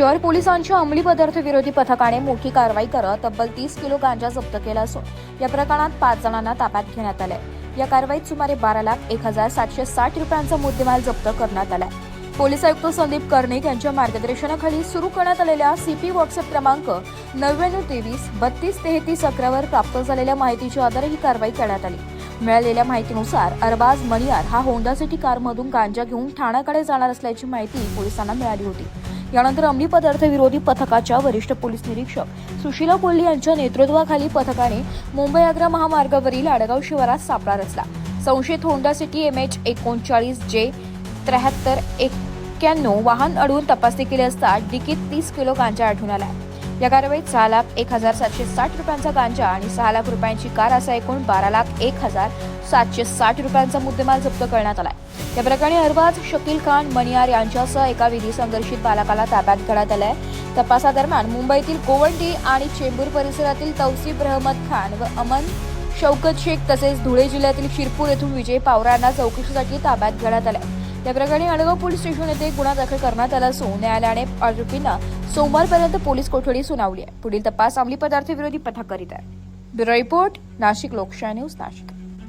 शहर पोलिसांच्या अंमली पदार्थ विरोधी पथकाने मोठी कारवाई करत तब्बल 30 किलो गांजा जप्त केला असून या प्रकरणात 5 जणांना ताब्यात घेण्यात आले। या कारवाईत सुमारे 12,01,760 रुपयांचा मुद्देमाल जप्त करण्यात आला। पोलीस आयुक्त संदीप कर्णिक यांच्या मार्गदर्शनाखाली सुरू करण्यात आलेल्या सीपी व्हॉट्सअप क्रमांक 9923323311 वर प्राप्त झालेल्या माहितीच्या आधारे ही कारवाई करण्यात आली। मिळालेल्या माहितीनुसार अरबाज मनियार हा होंडा सिटी कारमधून गांजा घेऊन ठाण्याकडे जाणार असल्याची माहिती पोलिसांना मिळाली होती। यानंतर अंमली पदार्थ विरोधी पथकाच्या वरिष्ठ पोलीस निरीक्षक सुशीला कोल्हे यांच्या नेतृत्वाखाली पथकाने मुंबई-आग्रा महामार्गावरील आडगाव शिवारात सापळा रचला। संशयित होंडा सिटी MH39J 7391 वाहन अडवून तपासणी केली असता डिकीत 30 किलो गांजा आढळून आला। या कारवाईत 6,01,760 रुपयांचा गांजा आणि 6 लाख रुपयांची कार असा एकूण 12,01,760 रुपयांचा मुद्देमाल जप्त करण्यात आला। या प्रकरणी अरबाज शकील खान मनियार यांच्यासह एका विधी संघर्षित बालकाला ताब्यात घेण्यात आले। तपासादरम्यान मुंबईतील गोवंडी आणि चेंबूर परिसरातील तौसिफ रहमत खान व अमन शौकत शेख तसेच धुळे जिल्ह्यातील शिरपूर येथून विजय पावरा यांना चौकशीसाठी ताब्यात घेण्यात आले। या प्रकरणी अडगाव पोलीस स्टेशन येथे गुन्हा दाखल करण्यात आला असून न्यायालयाने आरोपींना सोमवारपर्यंत पोलीस कोठडी सुनावली आहे। पुढील तपास अंमली पदार्थ विरोधी पथक करीत आहे। ब्युरो रिपोर्ट, नाशिक लोकशाही न्यूज, नाशिक।